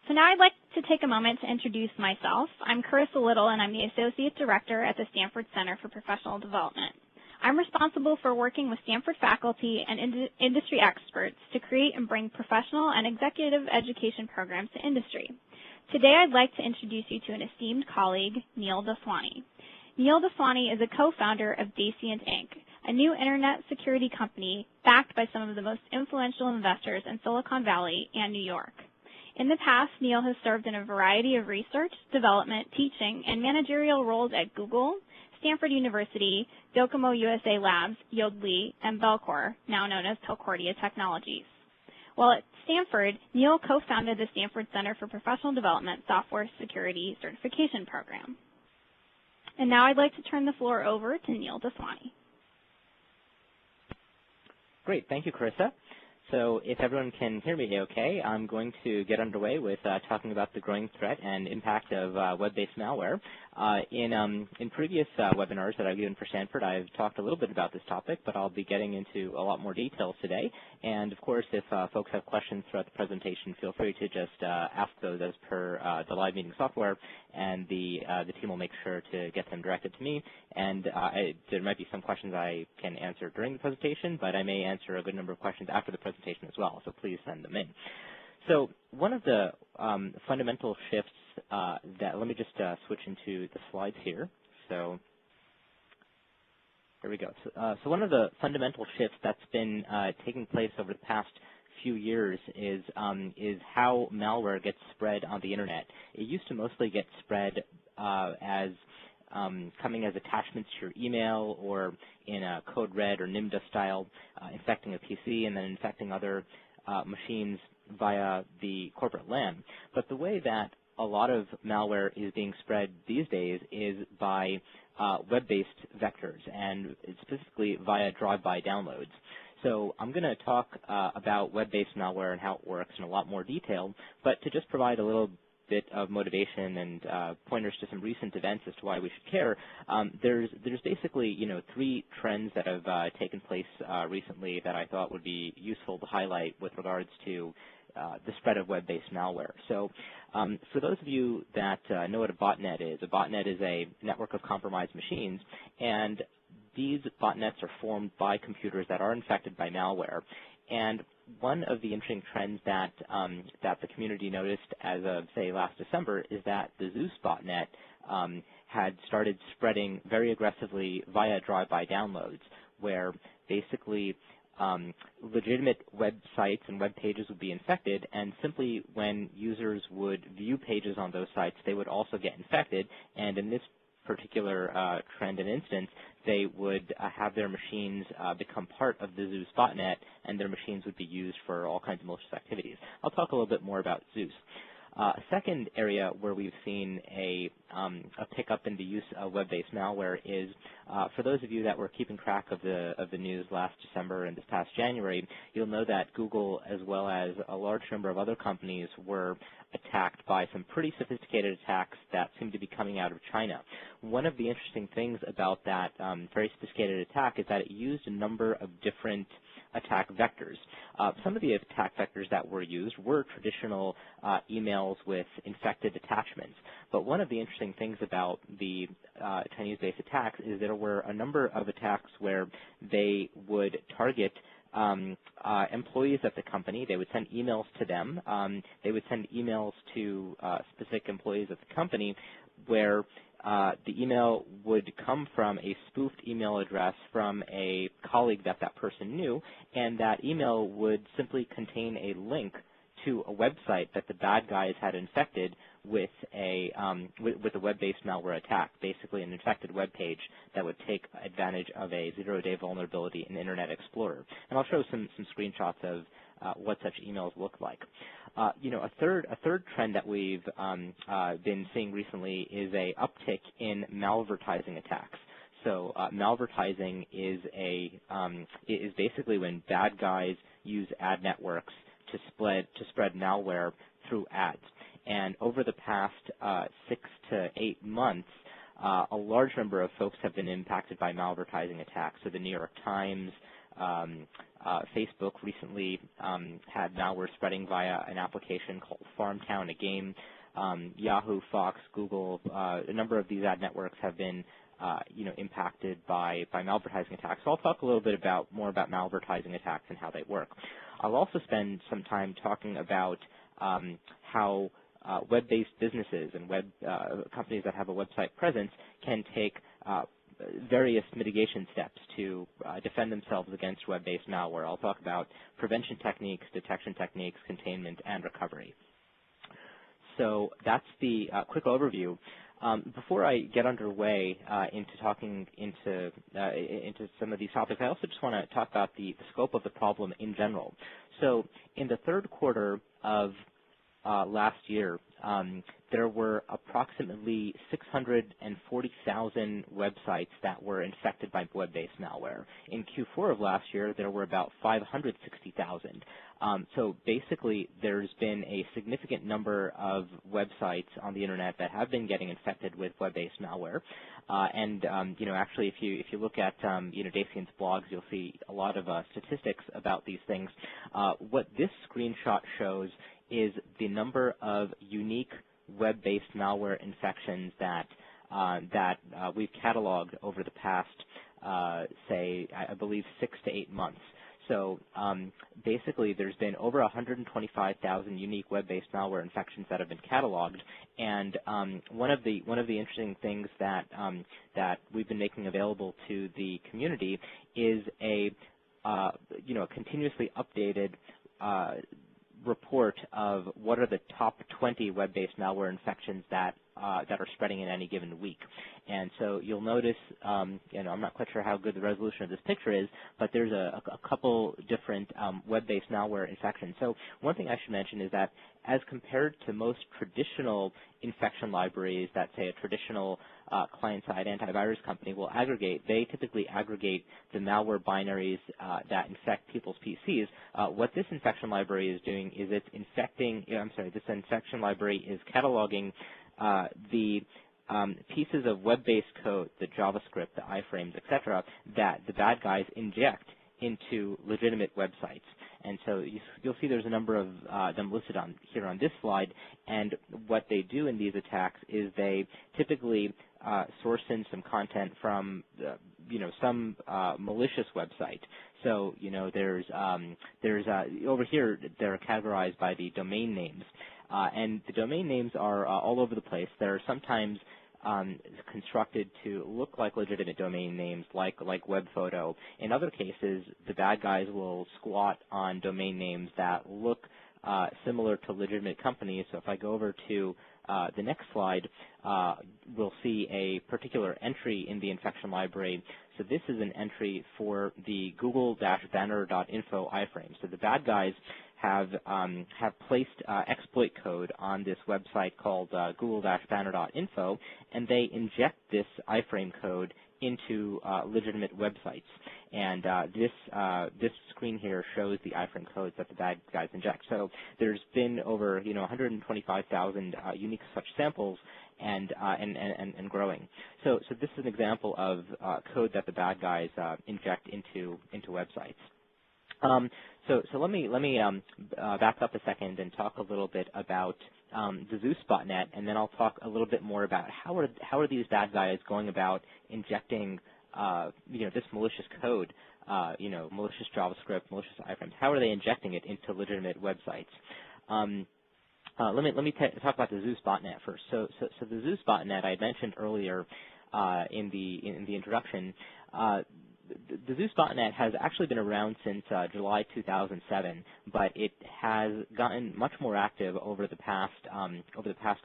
So now I'd like to take a moment to introduce myself. I'm Carissa Little, and I'm the Associate Director at the Stanford Center for Professional Development. I'm responsible for working with Stanford faculty and industry experts to create and bring professional and executive education programs to industry. Today I'd like to introduce you to an esteemed colleague, Neil Daswani. Neil Daswani is a co-founder of Dasient, Inc., a new internet security company backed by some of the most influential investors in Silicon Valley and New York. In the past, Neil has served in a variety of research, development, teaching, and managerial roles at Google, Stanford University, Docomo USA Labs, Yodlee, and Belcor, now known as Telcordia Technologies. While at Stanford, Neil co-founded the Stanford Center for Professional Development Software Security Certification Program. And now I'd like to turn the floor over to Neil Daswani. Great. Thank you, Carissa. So if everyone can hear me okay, I'm going to get underway with talking about the growing threat and impact of web-based malware. In previous webinars that I've given for Stanford, I've talked a little bit about this topic, but I'll be getting into a lot more details today. And of course, if folks have questions throughout the presentation, feel free to just ask those as per the live meeting software, and the team will make sure to get them directed to me. And there might be some questions I can answer during the presentation, but I may answer a good number of questions after the presentation as well, so please send them in. So one of the fundamental shifts let me just switch into the slides here. So there we go. So one of the fundamental shifts that's been taking place over the past few years is how malware gets spread on the internet. It used to mostly get spread as coming as attachments to your email or in a code red or NIMDA style, infecting a PC and then infecting other machines via the corporate LAN. But the way that a lot of malware is being spread these days is by web-based vectors, and specifically via drive-by downloads. So I'm going to talk about web-based malware and how it works in a lot more detail, but to just provide a little bit of motivation and pointers to some recent events as to why we should care, there's basically three trends that have taken place recently that I thought would be useful to highlight with regards to the spread of web-based malware. So for those of you that know what a botnet is a network of compromised machines, and these botnets are formed by computers that are infected by malware. And one of the interesting trends that the community noticed as of, say, last December is that the Zeus Botnet had started spreading very aggressively via drive-by downloads, where basically legitimate websites and web pages would be infected, and simply when users would view pages on those sites, they would also get infected. And in this particular trend and instance, they would have their machines become part of the Zeus botnet, and their machines would be used for all kinds of malicious activities. I'll talk a little bit more about Zeus. A second area where we've seen a pickup in the use of web-based malware is, for those of you that were keeping track of the news last December and this past January, you'll know that Google, as well as a large number of other companies, were attacked by some pretty sophisticated attacks that seem to be coming out of China. One of the interesting things about that very sophisticated attack is that it used a number of different attack vectors. Some of the attack vectors that were used were traditional emails with infected attachments. But one of the interesting things about the Chinese-based attacks is there were a number of attacks where they would target employees of the company. They would send emails to them. They would send emails to specific employees of the company where the email would come from a spoofed email address from a colleague that person knew, and that email would simply contain a link to a website that the bad guys had infected with a web-based malware attack, basically an infected web page that would take advantage of a zero-day vulnerability in Internet Explorer. And I'll show some screenshots of what such emails look like. A third trend that we've been seeing recently is a uptick in malvertising attacks. So malvertising is basically when bad guys use ad networks to spread malware through ads. And over the past 6 to 8 months, a large number of folks have been impacted by malvertising attacks. So the New York Times, Facebook recently had malware spreading via an application called Farmtown, a game. Yahoo, Fox, Google, a number of these ad networks have been impacted by malvertising attacks. So I'll talk a little bit more about malvertising attacks and how they work. I'll also spend some time talking about how web-based businesses and web companies that have a website presence can take various mitigation steps to defend themselves against web-based malware. I'll talk about prevention techniques, detection techniques, containment, and recovery. So that's the quick overview. Before I get underway into talking into some of these topics, I also just want to talk about the scope of the problem in general. So in the third quarter of last year, there were approximately 640,000 websites that were infected by web-based malware. In Q4 of last year, there were about 560,000. So basically, there's been a significant number of websites on the internet that have been getting infected with web-based malware. Actually, if you look at Dasient's blogs, you'll see a lot of statistics about these things. What this screenshot shows is the number of unique web-based malware infections that we've cataloged over the past, say, I believe 6 to 8 months. So basically, there's been over 125,000 unique web-based malware infections that have been cataloged. And one of the interesting things that we've been making available to the community is a continuously updated report of what are the top 20 web-based malware infections that are spreading in any given week. And so you'll notice, I'm not quite sure how good the resolution of this picture is, but there's a couple different web-based malware infections. So one thing I should mention is that as compared to most traditional infection libraries that, say, a traditional client-side antivirus company will aggregate, they typically aggregate the malware binaries that infect people's PCs. What this infection library is doing is this infection library is cataloging the pieces of web-based code, the JavaScript, the iframes, etc., that the bad guys inject into legitimate websites. And so you'll see there's a number of them listed here on this slide. And what they do in these attacks is they typically source in some content from some malicious website. So there's over here they're categorized by the domain names. And the domain names are all over the place. They're sometimes constructed to look like legitimate domain names, like WebPhoto. In other cases, the bad guys will squat on domain names that look similar to legitimate companies. So if I go over to the next slide, we'll see a particular entry in the infection library. So this is an entry for the google-banner.info iframe. So the bad guys have placed exploit code on this website called google-banner.info, and they inject this iframe code into legitimate websites. And this screen here shows the iframe codes that the bad guys inject. So there's been over 125,000 unique such samples, and growing. So this is an example of code that the bad guys inject into websites. So let me back up a second and talk a little bit about the Zeus Botnet, and then I'll talk a little bit more about how are these bad guys going about injecting this malicious code, malicious JavaScript, malicious iframes. How are they injecting it into legitimate websites? Let me talk about the Zeus Botnet first. So the Zeus Botnet I mentioned earlier in the introduction. The Zeus Botnet has actually been around since July 2007, but it has gotten much more active over the past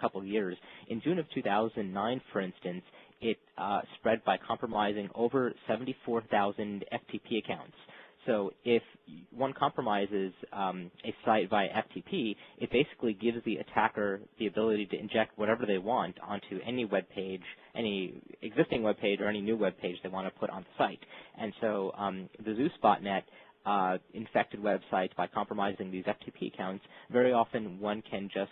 couple of years. In June of 2009, for instance, it spread by compromising over 74,000 FTP accounts. So if one compromises a site via FTP, it basically gives the attacker the ability to inject whatever they want onto any web page, any existing web page, or any new web page they want to put on the site. And so the Zeus Botnet infected websites by compromising these FTP accounts, very often one can just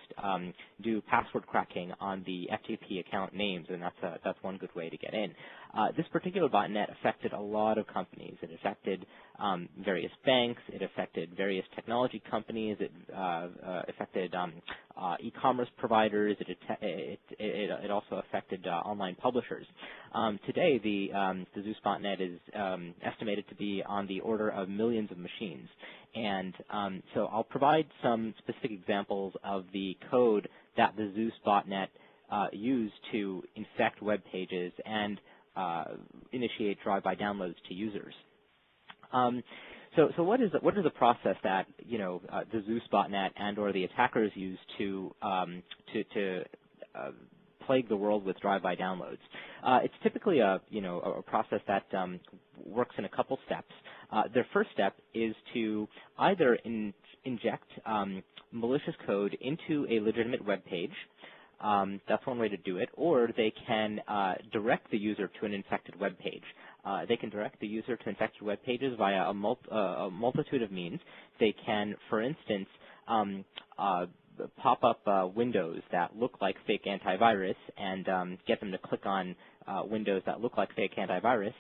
do password cracking on the FTP account names, and that's one good way to get in. This particular botnet affected a lot of companies. It affected various banks. It affected various technology companies. It affected e-commerce providers. It also affected online publishers. Today, the Zeus Botnet is estimated to be on the order of millions of machines. And so I'll provide some specific examples of the code that the Zeus Botnet used to infect web pages and initiate drive-by downloads to users. So what is the process that the Zeus Botnet and/or the attackers use to plague the world with drive-by downloads? It's typically a process that works in a couple steps. Their first step is to either inject malicious code into a legitimate web page. That's one way to do it, or they can direct the user to an infected web page. They can direct the user to infected web pages via a multitude of means. They can, for instance, pop up windows that look like fake antivirus and get them to click on windows that look like fake antivirus,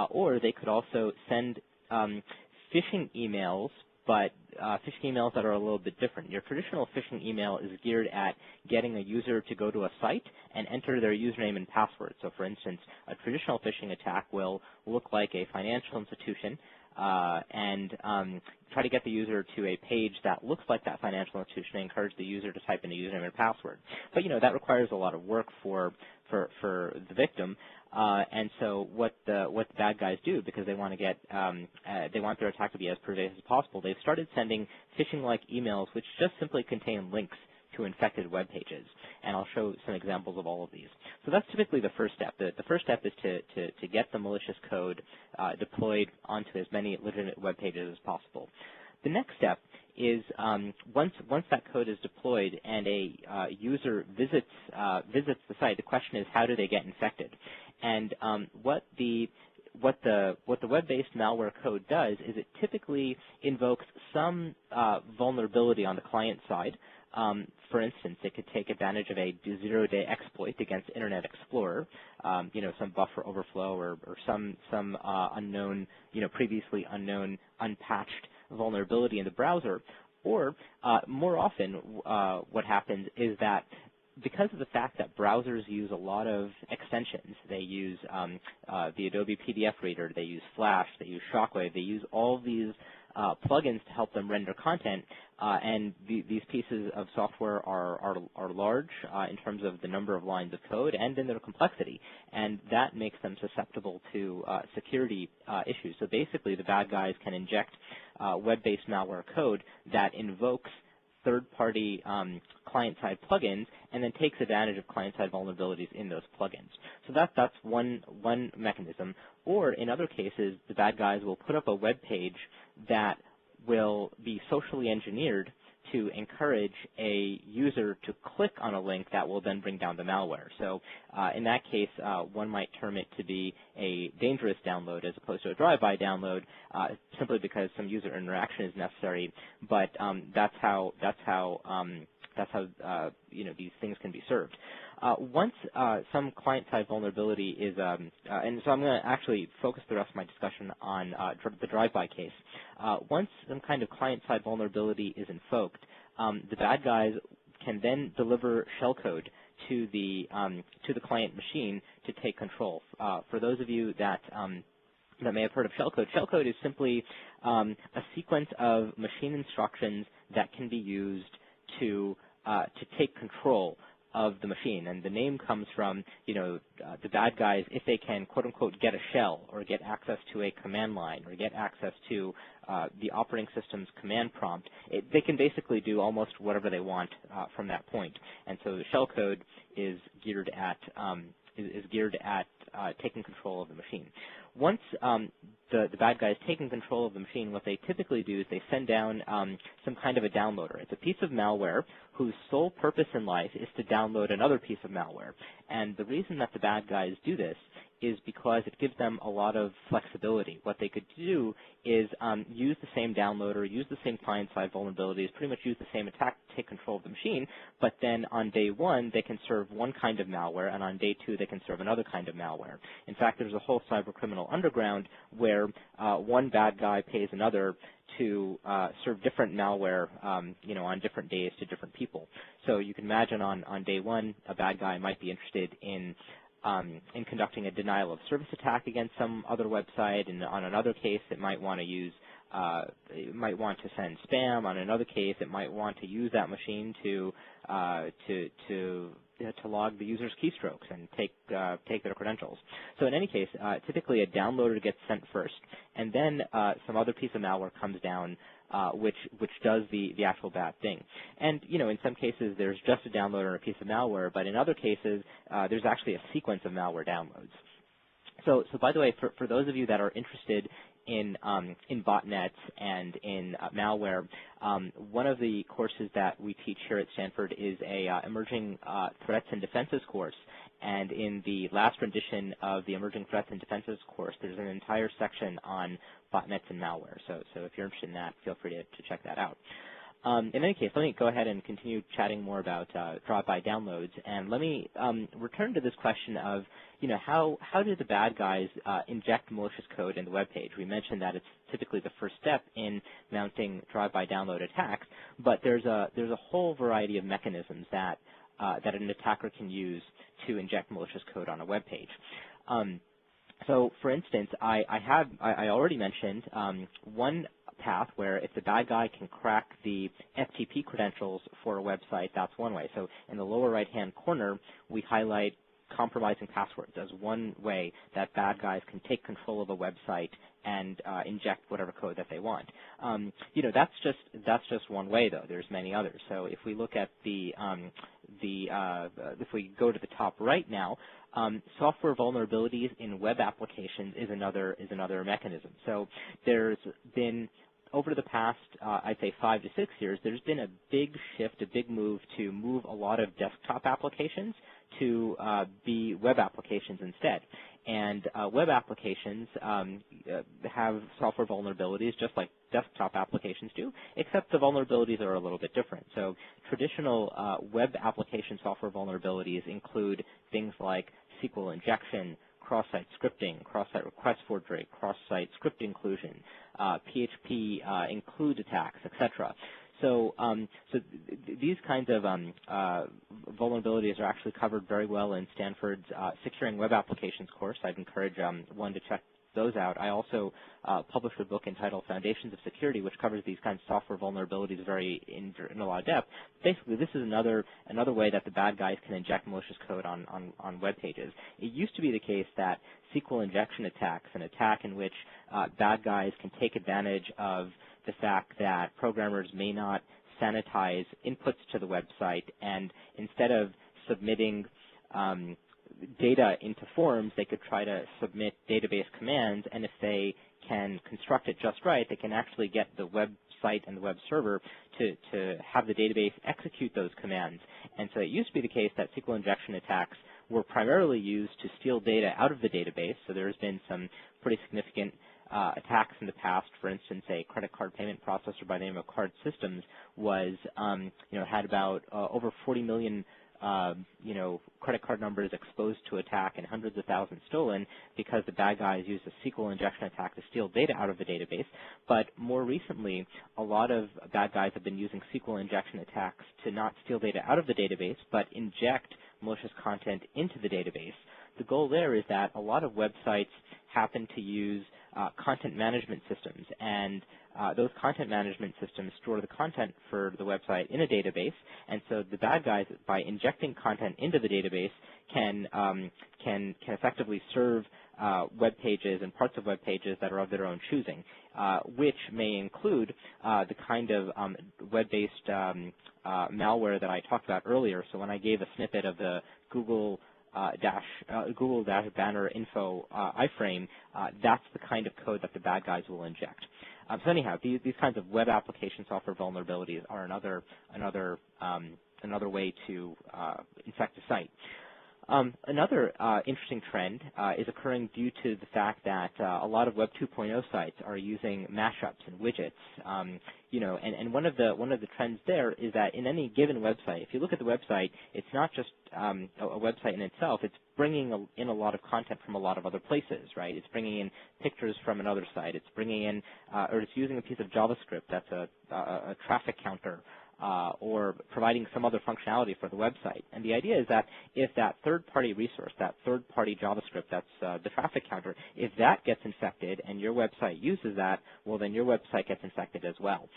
or they could also send phishing emails, but phishing emails that are a little bit different. Your traditional phishing email is geared at getting a user to go to a site and enter their username and password. So, for instance, a traditional phishing attack will look like a financial institution and try to get the user to a page that looks like that financial institution and encourage the user to type in a username and password. But, that requires a lot of work for the victim. And so what the bad guys do, because they want to they want their attack to be as pervasive as possible, they've started sending phishing-like emails which just simply contain links to infected web pages. And I'll show some examples of all of these. So that's typically the first step. The first step is to get the malicious code deployed onto as many legitimate web pages as possible. The next step is once that code is deployed and a user visits the site, the question is, how do they get infected? And what the web-based malware code does is it typically invokes some vulnerability on the client side. For instance, it could take advantage of a zero-day exploit against Internet Explorer, some buffer overflow or some unknown, previously unknown, unpatched vulnerability in the browser. Or more often, what happens is that because of the fact that browsers use a lot of extensions, they use the Adobe PDF Reader, they use Flash, they use Shockwave, they use all of these plugins to help them render content, and these pieces of software are large in terms of the number of lines of code and in their complexity, and that makes them susceptible to security issues. So basically, the bad guys can inject web-based malware code that invokes third-party client-side plugins and then takes advantage of client-side vulnerabilities in those plugins. So that's one mechanism. Or in other cases, the bad guys will put up a web page that will be socially engineered to encourage a user to click on a link that will then bring down the malware. So in that case, one might term it to be a dangerous download as opposed to a drive-by download, simply because some user interaction is necessary. But that's how these things can be served. Once some client-side vulnerability is, and so I'm going to actually focus the rest of my discussion on the drive-by case. Once some kind of client-side vulnerability is invoked, the bad guys can then deliver shellcode to the client machine to take control. For those of you that may have heard of shellcode, shellcode is simply a sequence of machine instructions that can be used to take control of the machine. And the name comes from, the bad guys, if they can, quote-unquote, get a shell or get access to a command line or get access to the operating system's command prompt, they can basically do almost whatever they want from that point. And so the shellcode is geared at taking control of the machine. once the bad guys taking control of the machine, what they typically do is they send down some kind of a downloader. It's a piece of malware whose sole purpose in life is to download another piece of malware. And the reason that the bad guys do this is because it gives them a lot of flexibility. What they could do is use the same downloader, use the same client-side vulnerabilities, pretty much use the same attack to take control of the machine, but then on day one, they can serve one kind of malware, and on day two, they can serve another kind of malware. In fact, there's a whole cyber criminal underground where one bad guy pays another to serve different malware, on different days to different people. So you can imagine on day one, a bad guy might be interested in conducting a denial of service attack against some other website, and on another case, it might want to use, it might want to send spam. On another case, it might want to use that machine to log the user's keystrokes and take their credentials. So in any case, typically a downloader gets sent first, and then some other piece of malware comes down, which does the actual bad thing. And in some cases there's just a downloader and a piece of malware, but in other cases there's actually a sequence of malware downloads. So by the way, for those of you that are interested in botnets and in malware, one of the courses that we teach here at Stanford is a emerging threats and defenses course. And in the last rendition of the emerging threats and defenses course, there's an entire section on botnets and malware. So if you're interested in that, feel free to check that out. In any case, let me go ahead and continue chatting more about drive-by downloads, and let me return to this question of, how do the bad guys inject malicious code in the web page? We mentioned that it's typically the first step in mounting drive-by download attacks, but there's a whole variety of mechanisms that an attacker can use to inject malicious code on a web page. So, for instance, I already mentioned one path where if the bad guy can crack the FTP credentials for a website, that's one way. So in the lower right-hand corner, we highlight compromising passwords as one way that bad guys can take control of a website and inject whatever code that they want. That's just one way, though. There's many others. So if we look at if we go to the top right now, software vulnerabilities in web applications is another mechanism. So there's been, over the past, I'd say 5 to 6 years, there's been a big shift, a big move to move a lot of desktop applications to be web applications instead. And web applications have software vulnerabilities just like desktop applications do, except the vulnerabilities are a little bit different. So traditional web application software vulnerabilities include things like SQL injection, cross-site scripting, cross-site request forgery, cross-site script inclusion, PHP include attacks, etc. So, these kinds of vulnerabilities are actually covered very well in Stanford's Securing Web Applications course. I'd encourage one to check those out. I also published a book entitled Foundations of Security, which covers these kinds of software vulnerabilities in a lot of depth. Basically, this is another way that the bad guys can inject malicious code on web pages. It used to be the case that SQL injection attacks, an attack in which bad guys can take advantage of the fact that programmers may not sanitize inputs to the website, and instead of submitting data into forms, they could try to submit database commands, and if they can construct it just right, they can actually get the website and the web server to have the database execute those commands. And so it used to be the case that SQL injection attacks were primarily used to steal data out of the database. So there's been some pretty significant attacks in the past. For instance, a credit card payment processor by the name of Card Systems was, had about over 40 million credit card numbers exposed to attack and hundreds of thousands stolen because the bad guys used a SQL injection attack to steal data out of the database. But more recently, a lot of bad guys have been using SQL injection attacks to not steal data out of the database, but inject malicious content into the database. The goal there is that a lot of websites happen to use content management systems, and those content management systems store the content for the website in a database, and so the bad guys, by injecting content into the database, can effectively serve web pages and parts of web pages that are of their own choosing, which may include the kind of web-based malware that I talked about earlier. So when I gave a snippet of the Google Google banner info iframe, that's the kind of code that the bad guys will inject. So anyhow, these kinds of web application software vulnerabilities are another way to infect a site. Another interesting trend is occurring due to the fact that a lot of Web 2.0 sites are using mashups and widgets. And one of the trends there is that in any given website, if you look at the website, it's not just a website in itself. It's bringing in a lot of content from a lot of other places, right? It's bringing in pictures from another site. It's bringing in, or it's using a piece of JavaScript that's a traffic counter. Or providing some other functionality for the website. And the idea is that if that third-party resource, that third-party JavaScript, that's the traffic counter, if that gets infected and your website uses that, well, then your website gets infected as well.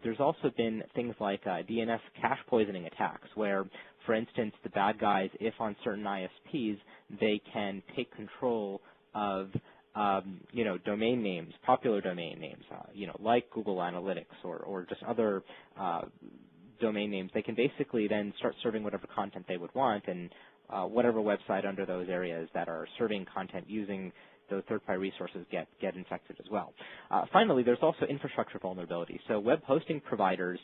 There's also been things like DNS cache poisoning attacks where, for instance, the bad guys, if on certain ISPs, they can take control of domain names, popular domain names, like Google Analytics or just other domain names. They can basically then start serving whatever content they would want, and whatever website under those areas that are serving content using those third-party resources get infected as well. Finally, there's also infrastructure vulnerability. So web hosting providers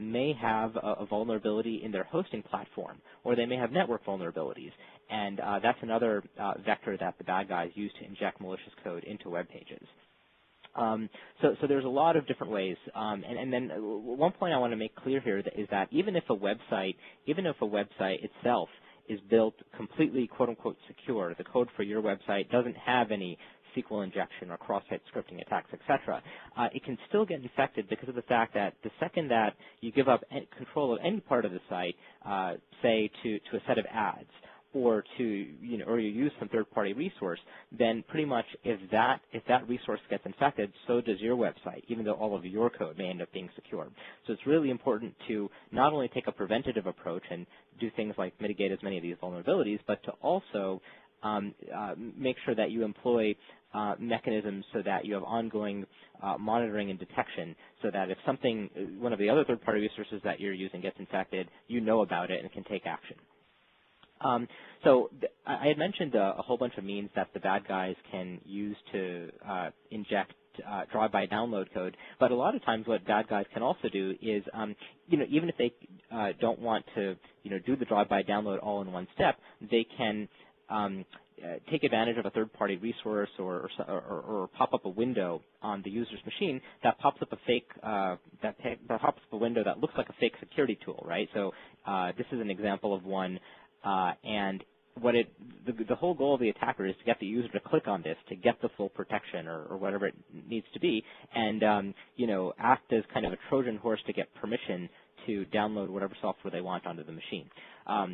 may have a vulnerability in their hosting platform, or they may have network vulnerabilities. And that's another vector that the bad guys use to inject malicious code into web pages. So there's a lot of different ways. And then one point I want to make clear here is that even if a website itself is built completely quote-unquote secure, the code for your website doesn't have any SQL injection or cross-site scripting attacks, etc., it can still get infected because of the fact that the second that you give up control of any part of the site, say to a set of ads, or or you use some third-party resource, then pretty much if that resource gets infected, so does your website, even though all of your code may end up being secure. So it's really important to not only take a preventative approach and do things like mitigate as many of these vulnerabilities, but to also make sure that you employ mechanisms so that you have ongoing monitoring and detection, so that if one of the other third-party resources that you're using gets infected, you know about it and can take action. So I had mentioned a whole bunch of means that the bad guys can use to inject drive-by download code, but a lot of times what bad guys can also do is, even if they don't want to, do the drive-by download all in one step, they can take advantage of a third-party resource or pop up a window on the user's machine that pops up a fake that pops up a window that looks like a fake security tool, right? So this is an example of one. And the whole goal of the attacker is to get the user to click on this to get the full protection or whatever it needs to be, and act as kind of a Trojan horse to get permission to download whatever software they want onto the machine.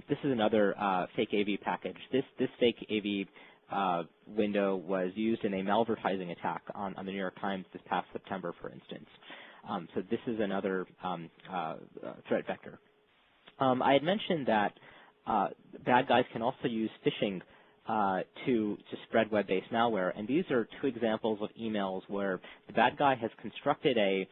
This is another fake AV package. This fake AV window was used in a malvertising attack on the New York Times this past September, for instance. So this is another threat vector. I had mentioned that bad guys can also use phishing to spread web-based malware, and these are two examples of emails where the bad guy has constructed a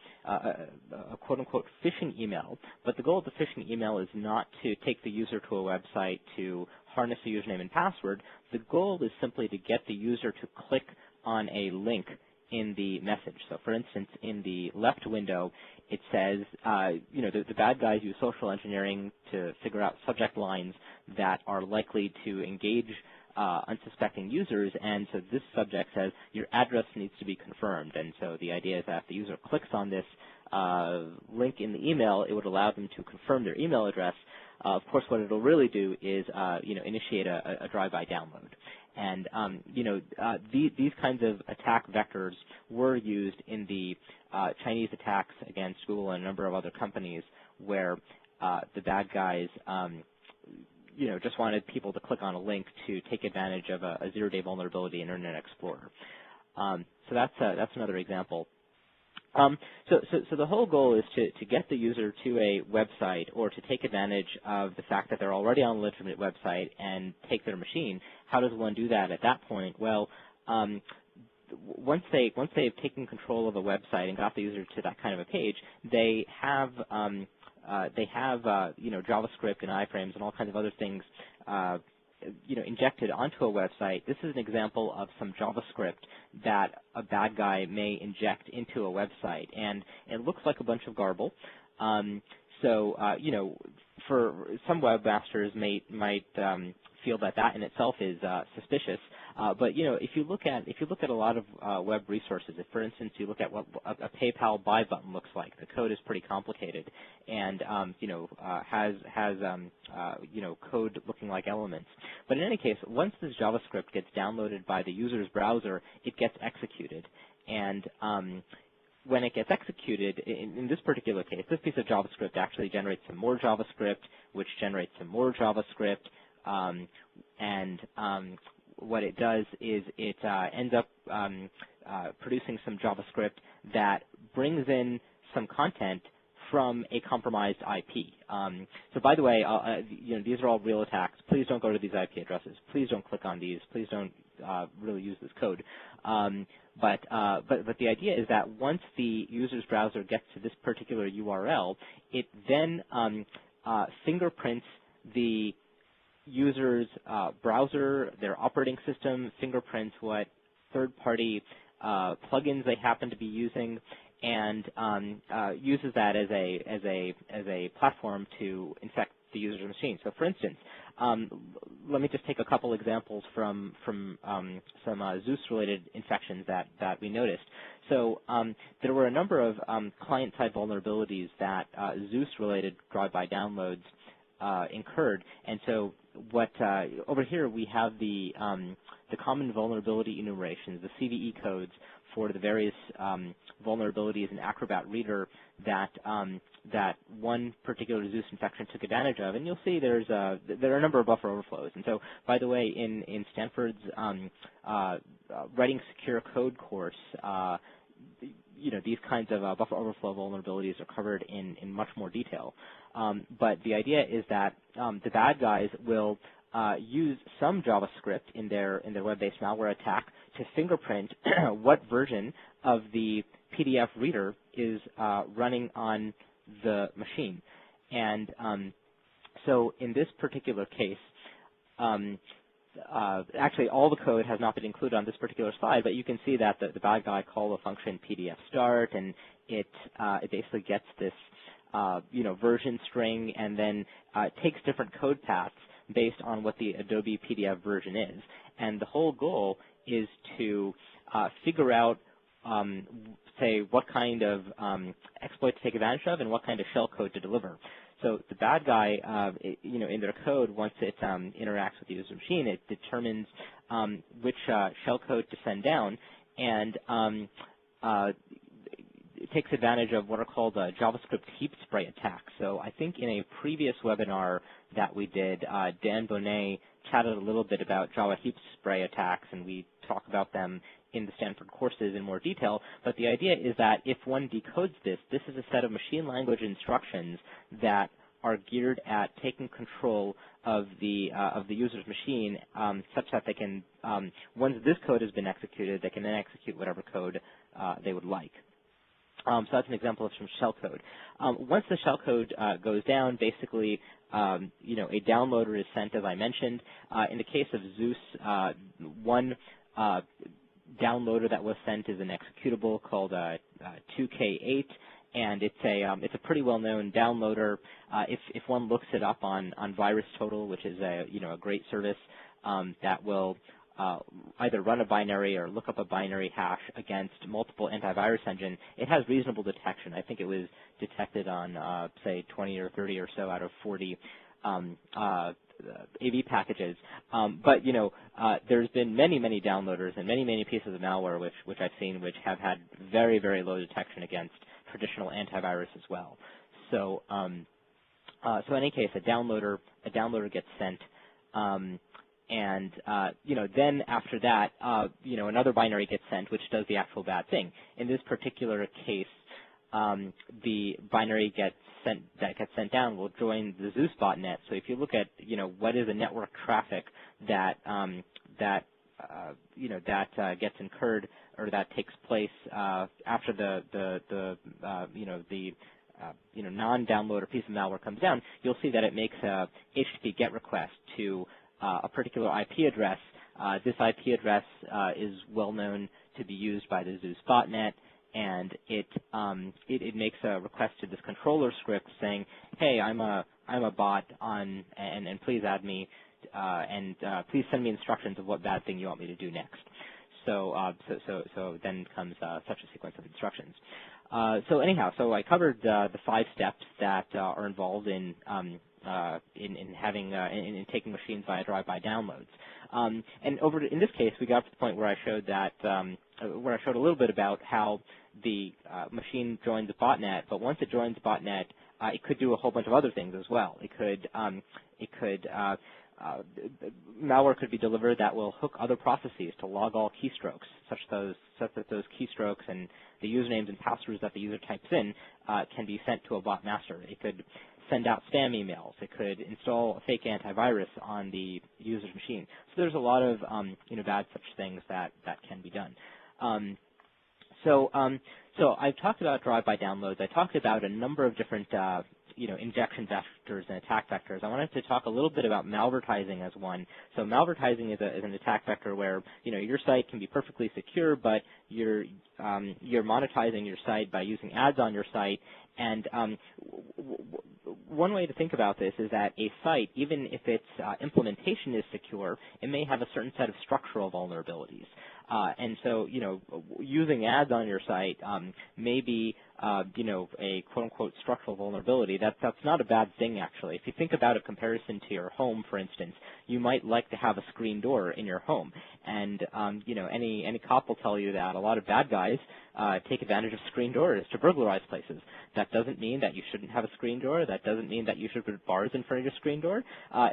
quote-unquote phishing email, but the goal of the phishing email is not to take the user to a website to harness a username and password. The goal is simply to get the user to click on a link in the message. So, for instance, in the left window, it says, the bad guys use social engineering to figure out subject lines that are likely to engage unsuspecting users, and so this subject says your address needs to be confirmed, and so the idea is that if the user clicks on this link in the email, it would allow them to confirm their email address. Of course, what it'll really do is, initiate a drive-by download. And, these kinds of attack vectors were used in the Chinese attacks against Google and a number of other companies where the bad guys, just wanted people to click on a link to take advantage of a zero-day vulnerability in Internet Explorer. So that's another example. So the whole goal is to get the user to a website or to take advantage of the fact that they're already on a legitimate website and take their machine. How does one do that at that point? Well, once they've taken control of a website and got the user to that kind of a page, they have JavaScript and iframes and all kinds of other things injected onto a website, this is an example of some JavaScript that a bad guy may inject into a website, and it looks like a bunch of garble. For some webmasters might feel that in itself is suspicious. But if you look at a lot of web resources, if for instance you look at what a PayPal buy button looks like, the code is pretty complicated and has code looking like elements. But in any case, once this JavaScript gets downloaded by the user's browser, it gets executed. And when it gets executed, in this particular case, this piece of JavaScript actually generates some more JavaScript, which generates some more JavaScript, what it does is it ends up producing some JavaScript that brings in some content from a compromised IP. So by the way, these are all real attacks. Please don't go to these IP addresses. Please don't click on these. Please don't really use this code. But the idea is that once the user's browser gets to this particular URL, it then fingerprints the user's browser, their operating system, fingerprints what third-party plugins they happen to be using, and uses that as a platform to infect the user's machine. So, for instance, let me just take a couple examples from some Zeus-related infections that we noticed. So there were a number of client-side vulnerabilities that Zeus-related drive-by downloads incurred, and so over here we have the common vulnerability enumerations, the CVE codes for the various vulnerabilities in Acrobat Reader that one particular Zeus infection took advantage of, and you'll see there are a number of buffer overflows. And so, by the way, in Stanford's Writing Secure Code course, these kinds of buffer overflow vulnerabilities are covered in much more detail. But the idea is that the bad guys will use some JavaScript in their web-based malware attack to fingerprint what version of the PDF reader is running on the machine. And so in this particular case, actually all the code has not been included on this particular slide, but you can see that the bad guy called the function PDF start, and it basically gets this version string and then takes different code paths based on what the Adobe PDF version is. And the whole goal is to figure out, say, what kind of exploit to take advantage of and what kind of shell code to deliver. So the bad guy, in their code, once it interacts with the user machine, it determines which shell code to send down, and it takes advantage of what are called JavaScript heap spray attacks. So I think in a previous webinar that we did, Dan Bonnet chatted a little bit about Java heap spray attacks, and we talk about them in the Stanford courses in more detail. But the idea is that if one decodes this is a set of machine language instructions that are geared at taking control of the user's machine, such that they can, once this code has been executed, they can then execute whatever code they would like. So that's an example of some shell code. Once the shell code goes down, basically, a downloader is sent, as I mentioned. In the case of Zeus, one downloader that was sent is an executable called 2K8, and it's a pretty well-known downloader. If one looks it up on VirusTotal, which is a great service that will either run a binary or look up a binary hash against multiple antivirus engine, it has reasonable detection. I think it was detected on, say, 20 or 30 or so out of 40 AV packages. But, there's been many downloaders and many pieces of malware which I've seen which have had very, very low detection against traditional antivirus as well. So, so in any case, a downloader gets sent. And then after that, another binary gets sent, which does the actual bad thing. In this particular case, the binary that gets sent down will join the Zeus Botnet. So if you look at, what is the network traffic that gets incurred or that takes place after the non-downloader piece of malware comes down, you'll see that it makes a HTTP GET request to a particular IP address. This IP address is well known to be used by the Zeus Botnet, and it makes a request to this controller script saying, "Hey, I'm a bot on, and please add me, and please send me instructions of what bad thing you want me to do next." So then comes such a sequence of instructions. So anyhow, so I covered the 5 steps that are involved in taking machines via drive-by downloads. And in this case, we got to the point where I showed that where I showed a little bit about how the machine joined the botnet, but once it joins the botnet, it could do a whole bunch of other things as well. Malware could be delivered that will hook other processes to log all keystrokes, such that those keystrokes and the usernames and passwords that the user types in can be sent to a bot master. It could send out spam emails. It could install a fake antivirus on the user's machine. So there's a lot of bad such things that can be done. So I've talked about drive-by downloads. I talked about a number of different injection vectors and attack vectors. I wanted to talk a little bit about malvertising as one. So malvertising is an attack vector where your site can be perfectly secure, but you're monetizing your site by using ads on your site. And one way to think about this is that a site, even if its implementation is secure, it may have a certain set of structural vulnerabilities. And so, using ads on your site may be, a quote-unquote structural vulnerability. That's not a bad thing, actually. If you think about a comparison to your home, for instance, you might like to have a screen door in your home. And, any cop will tell you that a lot of bad guys take advantage of screen doors to burglarize places. That doesn't mean that you shouldn't have a screen door. That doesn't mean that you should put bars in front of your screen door.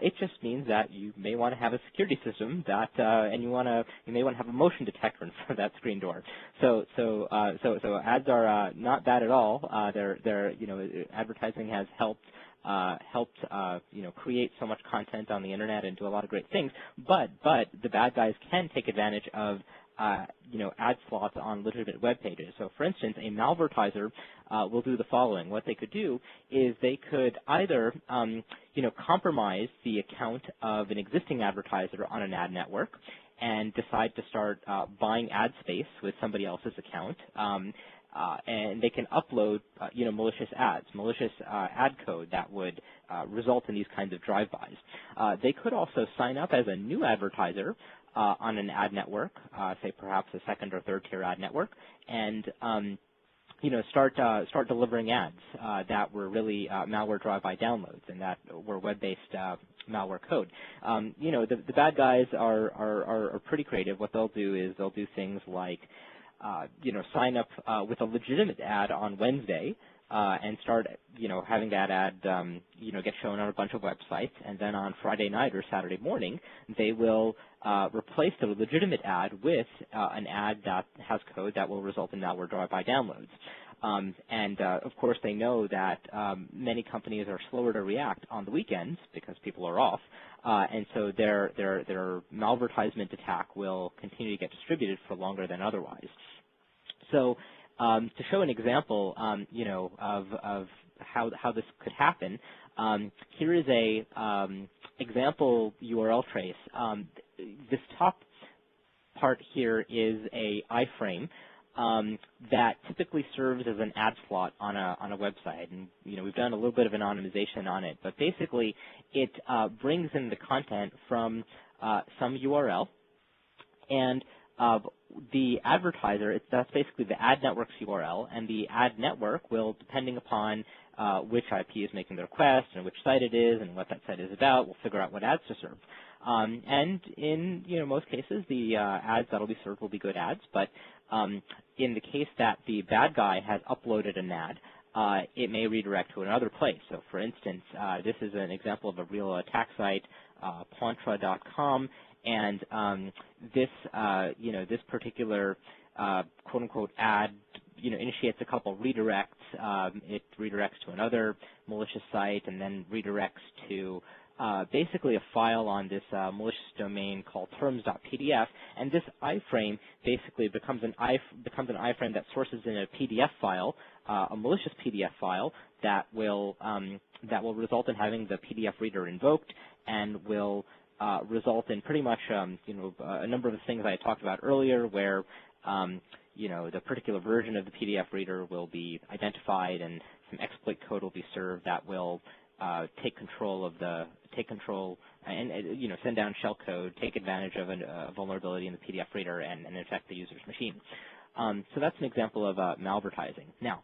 It just means that you may want to have a security system that, and you may want to have a motion detector in front of that screen door. So ads are not bad at all. Advertising has helped create so much content on the internet and do a lot of great things. But the bad guys can take advantage of ad slots on legitimate web pages. So, for instance, a malvertiser will do the following. What they could do is they could either, compromise the account of an existing advertiser on an ad network and decide to start buying ad space with somebody else's account. And they can upload, malicious ads, malicious ad code that would result in these kinds of drive-bys. They could also sign up as a new advertiser on an ad network, say perhaps a second or third tier ad network, and start delivering ads that were really malware drive-by downloads and that were web-based malware code. The bad guys are pretty creative. What they'll do is they'll do things like sign up with a legitimate ad on Wednesday and start, having that ad, get shown on a bunch of websites, and then on Friday night or Saturday morning, they will replace the legitimate ad with an ad that has code that will result in malware drive-by downloads. Of course, they know that many companies are slower to react on the weekends because people are off, and so their malvertisement attack will continue to get distributed for longer than otherwise. So to show an example, of how this could happen, here is a example URL trace. This top part here is a iframe that typically serves as an ad slot on a website, and we've done a little bit of anonymization on it, but basically it brings in the content from some URL, and the advertiser, that's basically the ad network's URL, and the ad network will, depending upon which IP is making the request and which site it is and what that site is about, will figure out what ads to serve. And in most cases, the ads that will be served will be good ads, but in the case that the bad guy has uploaded an ad, it may redirect to another place. So, for instance, this is an example of a real attack site, Pontra.com, and this particular quote-unquote ad, initiates a couple redirects. It redirects to another malicious site and then redirects to basically a file on this malicious domain called terms.pdf, and this iframe basically becomes an iframe that sources in a PDF file, a malicious PDF file that will result in having the PDF reader invoked and will result in pretty much a number of the things I talked about earlier, where the particular version of the PDF reader will be identified, and some exploit code will be served that will take control and send down shell code, take advantage of a vulnerability in the PDF reader, and infect the user's machine. So that's an example of malvertising. Now,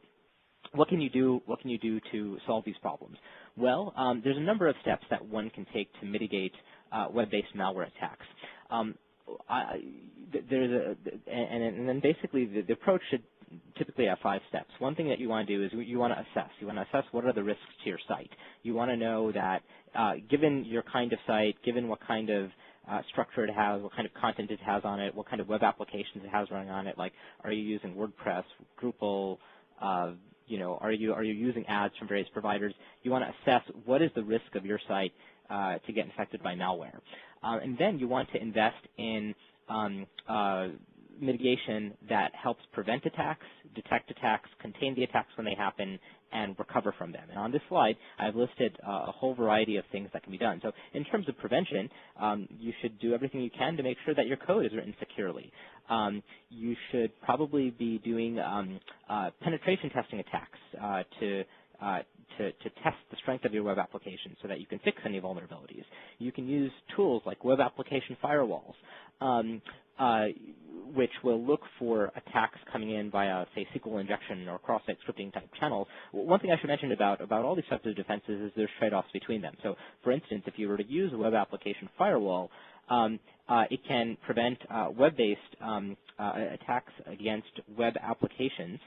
what can you do? What can you do to solve these problems? Well, there's a number of steps that one can take to mitigate web-based malware attacks. And then basically the approach should typically have 5 steps. One thing that you want to do is you want to assess. You want to assess what are the risks to your site. You want to know that given your kind of site, given what kind of structure it has, what kind of content it has on it, what kind of web applications it has running on it, like are you using WordPress, Drupal, are you using ads from various providers? You want to assess what is the risk of your site to get infected by malware. And then you want to invest in mitigation that helps prevent attacks, detect attacks, contain the attacks when they happen, and recover from them. And on this slide, I've listed a whole variety of things that can be done. So in terms of prevention, you should do everything you can to make sure that your code is written securely. You should probably be doing penetration testing attacks to test the strength of your web application so that you can fix any vulnerabilities. You can use tools like web application firewalls, which will look for attacks coming in via, say, SQL injection or cross-site scripting type channels. One thing I should mention about all these types of defenses is there's trade-offs between them. So, for instance, if you were to use a web application firewall, it can prevent web-based attacks against web applications.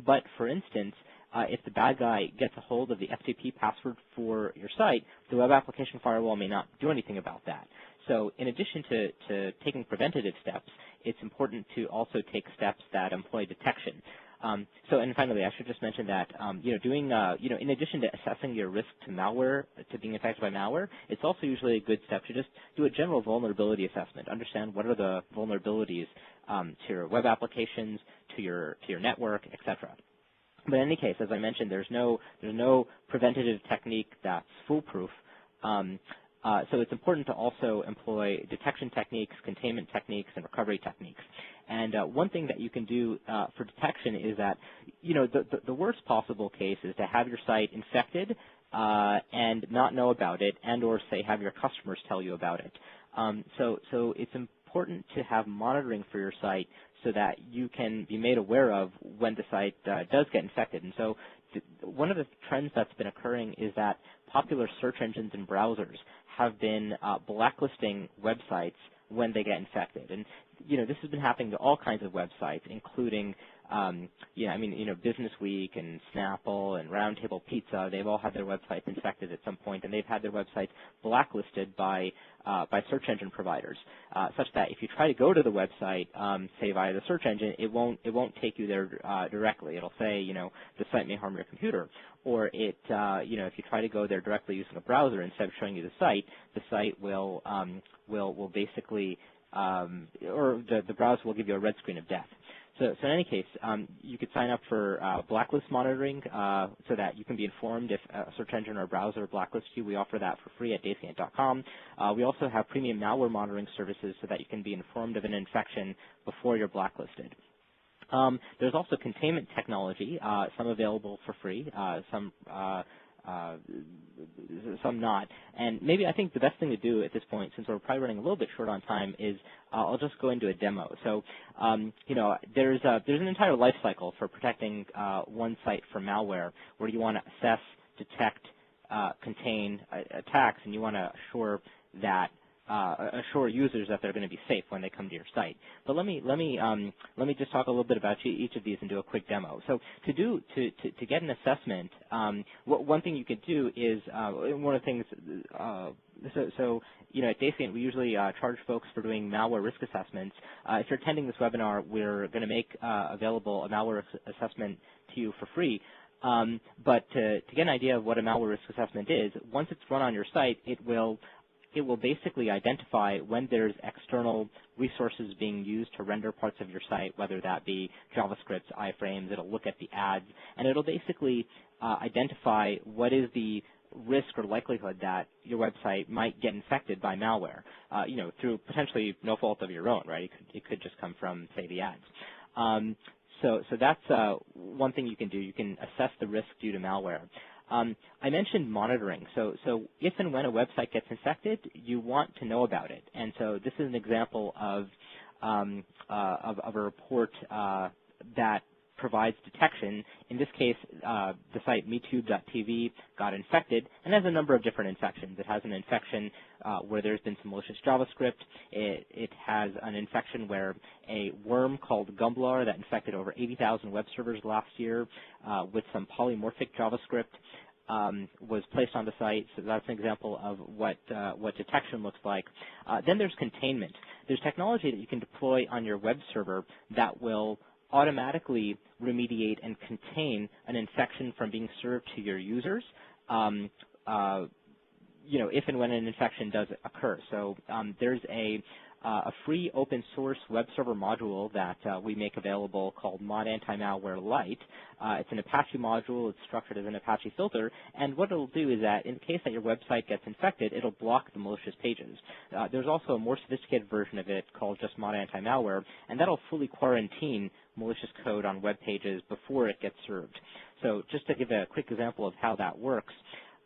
But, for instance, if the bad guy gets a hold of the FTP password for your site, the web application firewall may not do anything about that. So in addition to taking preventative steps, it's important to also take steps that employ detection. And finally, I should just mention that, in addition to assessing your risk to malware, to being infected by malware, it's also usually a good step to just do a general vulnerability assessment, understand what are the vulnerabilities to your web applications, to your network, etc. But in any case, as I mentioned, there's no preventative technique that's foolproof. So it's important to also employ detection techniques, containment techniques, and recovery techniques. And one thing that you can do for detection is that, the worst possible case is to have your site infected and not know about it, and or say have your customers tell you about it. So it's important to have monitoring for your site so that you can be made aware of when the site does get infected. And so one of the trends that's been occurring is that popular search engines and browsers have been blacklisting websites when they get infected. And, this has been happening to all kinds of websites, including, Business Week and Snapple and Roundtable Pizza. They've all had their websites infected at some point, and they've had their websites blacklisted by search engine providers, such that if you try to go to the website, say via the search engine, it won't take you there directly. It'll say, the site may harm your computer, or if you try to go there directly using a browser instead of showing you the site will basically, or the browser will give you a red screen of death. So in any case, you could sign up for blacklist monitoring so that you can be informed if a search engine or browser blacklists you. We offer that for free at Dasient.com. We also have premium malware monitoring services so that you can be informed of an infection before you're blacklisted. There's also containment technology, some available for free, some not. And maybe I think the best thing to do at this point, since we're probably running a little bit short on time, is I'll just go into a demo. So, there's an entire life cycle for protecting one site from malware, where you want to assess, detect, contain attacks, and you want to assure users that they're going to be safe when they come to your site. But let me just talk a little bit about each of these and do a quick demo. So to get an assessment, one thing you could do is one of the things. At Dasient, we usually charge folks for doing malware risk assessments. If you're attending this webinar, we're going to make available a malware assessment to you for free. But to get an idea of what a malware risk assessment is, once it's run on your site, it will basically identify when there's external resources being used to render parts of your site, whether that be JavaScript, iframes. It'll look at the ads, and it'll basically identify what is the risk or likelihood that your website might get infected by malware, through potentially no fault of your own, right? It could just come from, say, the ads. So that's one thing you can do. You can assess the risk due to malware. I mentioned monitoring. So if and when a website gets infected, you want to know about it. And so this is an example of a report that provides detection. In this case, the site metube.tv got infected and has a number of different infections. It has an infection where there's been some malicious JavaScript. It has an infection where a worm called Gumblar that infected over 80,000 web servers last year with some polymorphic JavaScript was placed on the site. So that's an example of what detection looks like. Then there's containment. There's technology that you can deploy on your web server that will automatically remediate and contain an infection from being served to your users, if and when an infection does occur. So there's a free open source web server module that we make available called Mod Anti-Malware Lite. It's an Apache module. It's structured as an Apache filter. And what it'll do is that in case that your website gets infected, it'll block the malicious pages. There's also a more sophisticated version of it called just Mod Anti-Malware, and that'll fully quarantine malicious code on web pages before it gets served. So just to give a quick example of how that works,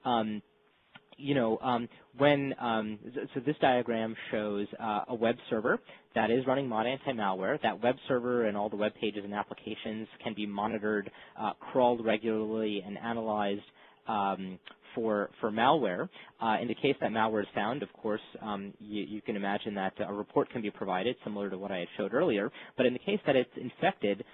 so this diagram shows a web server that is running Mod Anti-Malware. That web server and all the web pages and applications can be monitored, crawled regularly, and analyzed for malware. In the case that malware is found, of course, you can imagine that a report can be provided, similar to what I had showed earlier. But in the case that it's infected,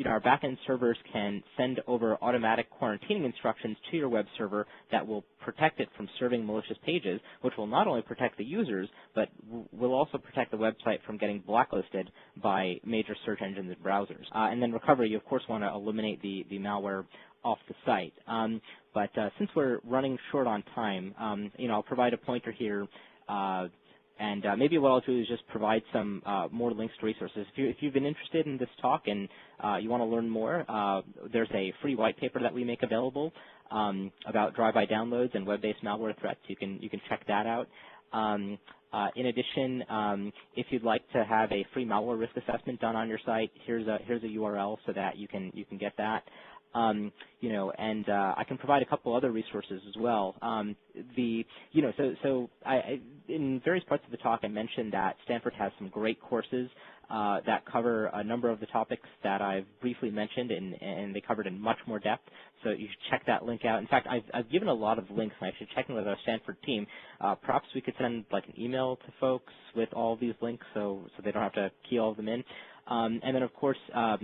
our backend servers can send over automatic quarantining instructions to your web server that will protect it from serving malicious pages, which will not only protect the users, but will also protect the website from getting blacklisted by major search engines and browsers. And then recovery, you of course want to eliminate the malware off the site. But since we're running short on time, I'll provide a pointer here. And maybe what I'll do is just provide some more links to resources. If you've been interested in this talk and you want to learn more, there's a free white paper that we make available about drive-by downloads and web-based malware threats. You can check that out. In addition, if you'd like to have a free malware risk assessment done on your site, here's a URL so that you can get that. And I can provide a couple other resources as well. In various parts of the talk, I mentioned that Stanford has some great courses that cover a number of the topics that I've briefly mentioned, and they covered in much more depth. So you should check that link out. In fact, I've given a lot of links, and I should check in with our Stanford team. Perhaps we could send like an email to folks with all of these links so they don't have to key all of them in. And then, of course,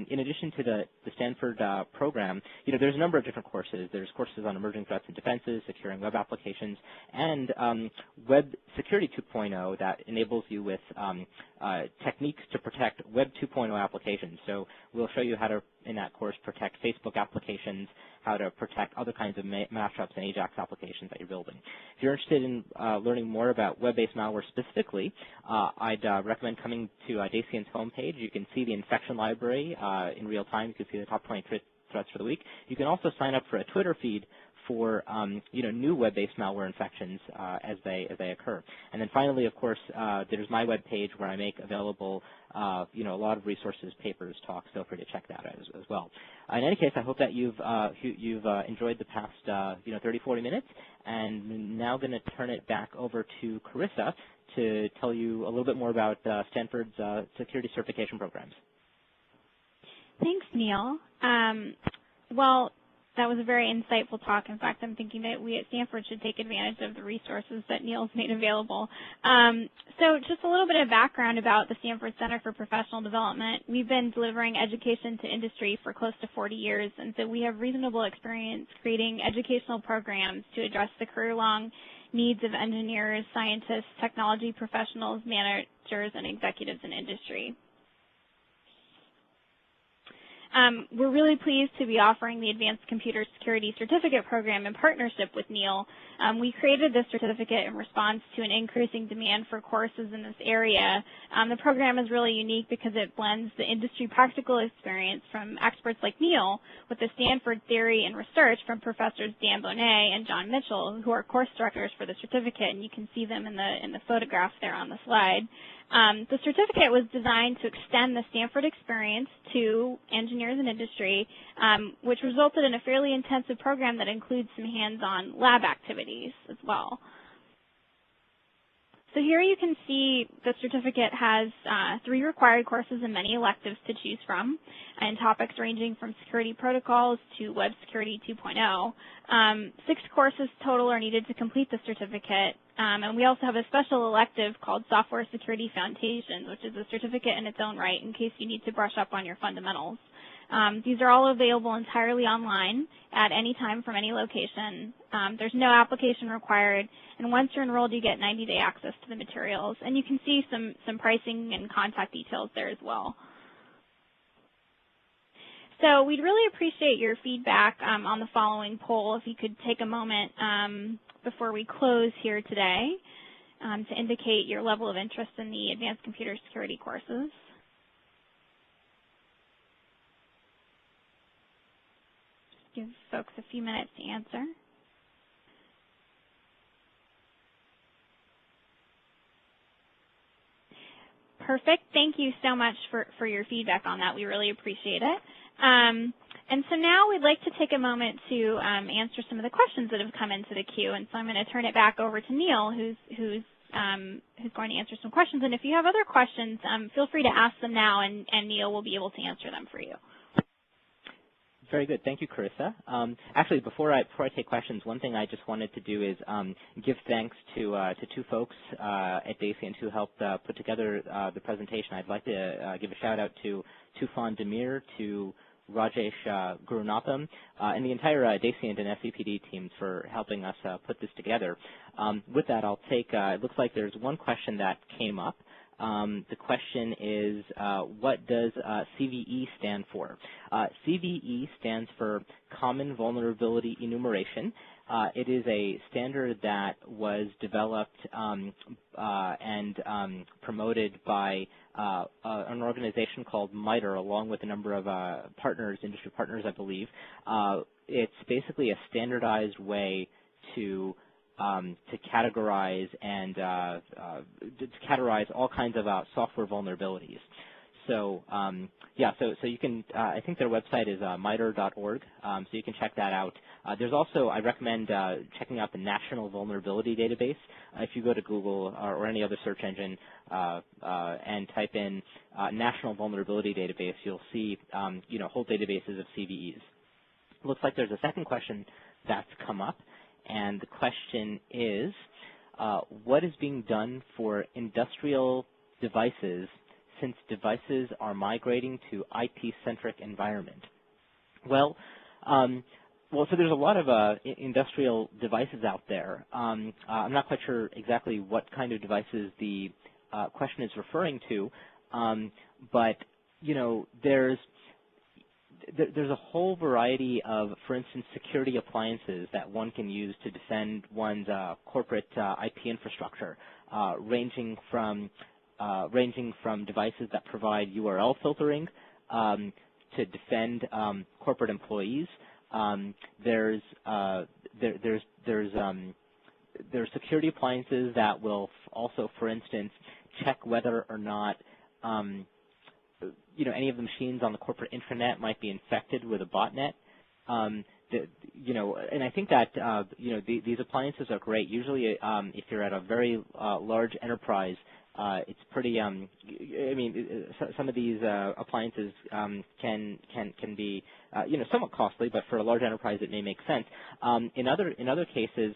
in addition to the Stanford program, there's a number of different courses. There's courses on emerging threats and defenses, securing web applications, and Web Security 2.0 that enables you with techniques to protect Web 2.0 applications. So we'll show you how to, in that course, protect Facebook applications, how to protect other kinds of mashups and AJAX applications that you're building. If you're interested in learning more about web-based malware specifically, I'd recommend coming to Dasient's homepage. You can see the infection library in real time. You can see the top 20 threats for the week. You can also sign up for a Twitter feed for new web-based malware infections as they occur. And then finally, of course, there's my web page where I make available a lot of resources, papers, talks. Feel free to check that out as well. In any case, I hope that you've enjoyed the past 30, 40 minutes. And now going to turn it back over to Carissa to tell you a little bit more about Stanford's security certification programs. Thanks, Neil. Well, that was a very insightful talk. In fact, I'm thinking that we at Stanford should take advantage of the resources that Neil's made available. So just a little bit of background about the Stanford Center for Professional Development. We've been delivering education to industry for close to 40 years, and so we have reasonable experience creating educational programs to address the career-long needs of engineers, scientists, technology professionals, managers, and executives in industry. We're really pleased to be offering the Advanced Computer Security Certificate Program in partnership with Neil. We created this certificate in response to an increasing demand for courses in this area. The program is really unique because it blends the industry practical experience from experts like Neil with the Stanford theory and research from Professors Dan Botnet and John Mitchell, who are course directors for the certificate, and you can see them in the photograph there on the slide. The certificate was designed to extend the Stanford experience to engineers and industry, which resulted in a fairly intensive program that includes some hands-on lab activities as well. So here you can see the certificate has 3 required courses and many electives to choose from, and topics ranging from security protocols to web security 2.0. 6 courses total are needed to complete the certificate, and we also have a special elective called Software Security Foundations, which is a certificate in its own right in case you need to brush up on your fundamentals. These are all available entirely online at any time from any location. There's no application required, and once you're enrolled, you get 90-day access to the materials. And you can see some pricing and contact details there as well. So we'd really appreciate your feedback on the following poll. If you could take a moment before we close here today to indicate your level of interest in the Advanced Computer Security courses. Give folks a few minutes to answer. Perfect. Thank you so much for your feedback on that. We really appreciate it. And so now we'd like to take a moment to answer some of the questions that have come into the queue. And so I'm going to turn it back over to Neil, who's going to answer some questions. And if you have other questions, feel free to ask them now, and Neil will be able to answer them for you. Very good. Thank you, Carissa. Actually, before I take questions, one thing I just wanted to do is give thanks to 2 folks at Dasient who helped put together the presentation. I'd like to give a shout out to Tufan Demir, to Rajesh Gurunatham, and the entire Dasient and SCPD teams for helping us put this together. With that, I'll take, it looks like there's one question that came up. The question is, what does CVE stand for? CVE stands for Common Vulnerability Enumeration. It is a standard that was developed and promoted by an organization called MITRE, along with a number of partners, industry partners, I believe. It's basically a standardized way to categorize and to categorize all kinds of software vulnerabilities. So yeah, so you can, I think their website is mitre.org, so you can check that out. There's also, I recommend checking out the National Vulnerability Database. If you go to Google or any other search engine and type in National Vulnerability Database, you'll see whole databases of CVEs. Looks like there's a second question that's come up. And the question is, what is being done for industrial devices since devices are migrating to IP-centric environment? Well, so there's a lot of industrial devices out there. I'm not quite sure exactly what kind of devices the question is referring to, but there's a whole variety of, for instance, security appliances that one can use to defend one's corporate IP infrastructure, ranging from devices that provide URL filtering to defend corporate employees. There's security appliances that will also, for instance, check whether or not any of the machines on the corporate intranet might be infected with a botnet. And I think that these appliances are great. Usually, if you're at a very large enterprise, it's pretty. Some of these appliances can be somewhat costly, but for a large enterprise, it may make sense. In other cases,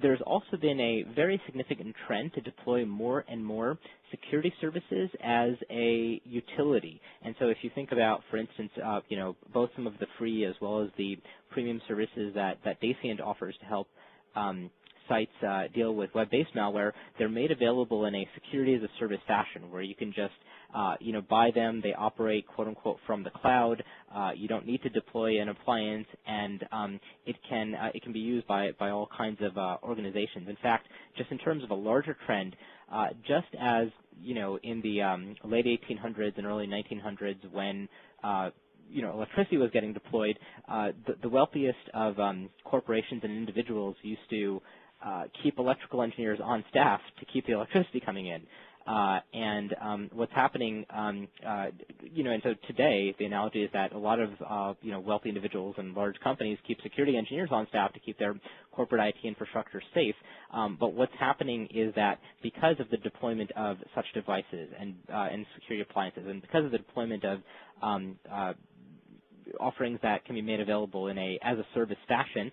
there's also been a very significant trend to deploy more and more security services as a utility. And so if you think about, for instance, both some of the free as well as the premium services that Dasient offers to help sites deal with web-based malware, they're made available in a security as a service fashion where you can just buy them. They operate, quote unquote, from the cloud. You don't need to deploy an appliance, and it can be used by all kinds of organizations. In fact, just in terms of a larger trend, just as in the late 1800s and early 1900s, when electricity was getting deployed, the wealthiest of corporations and individuals used to keep electrical engineers on staff to keep the electricity coming in. What's happening, and so today the analogy is that a lot of wealthy individuals and large companies keep security engineers on staff to keep their corporate IT infrastructure safe. But what's happening is that because of the deployment of such devices and security appliances, and because of the deployment of offerings that can be made available in a as a service fashion,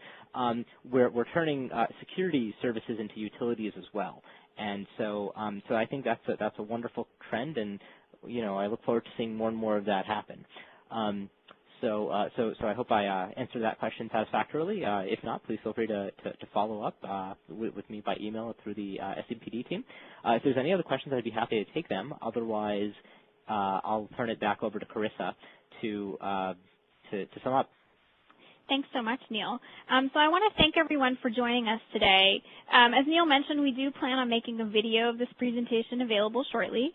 we're turning security services into utilities as well. And so I think that's a wonderful trend, and I look forward to seeing more and more of that happen. So I hope I answered that question satisfactorily. If not, please feel free to follow up with me by email or through the SCPD team. If there's any other questions, I'd be happy to take them. Otherwise, I'll turn it back over to Carissa to sum up. Thanks so much, Neil. So I want to thank everyone for joining us today. As Neil mentioned, we do plan on making a video of this presentation available shortly.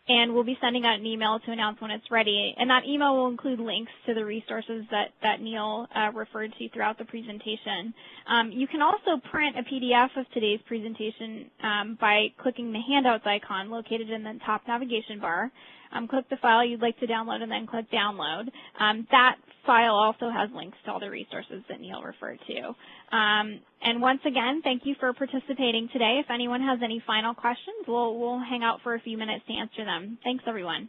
And we'll be sending out an email to announce when it's ready. And that email will include links to the resources that Neil referred to throughout the presentation. You can also print a PDF of today's presentation by clicking the handouts icon located in the top navigation bar. Click the file you'd like to download and then click download. That file also has links to all the resources that Neil referred to. And once again, thank you for participating today. If anyone has any final questions, we'll hang out for a few minutes to answer them. Thanks, everyone.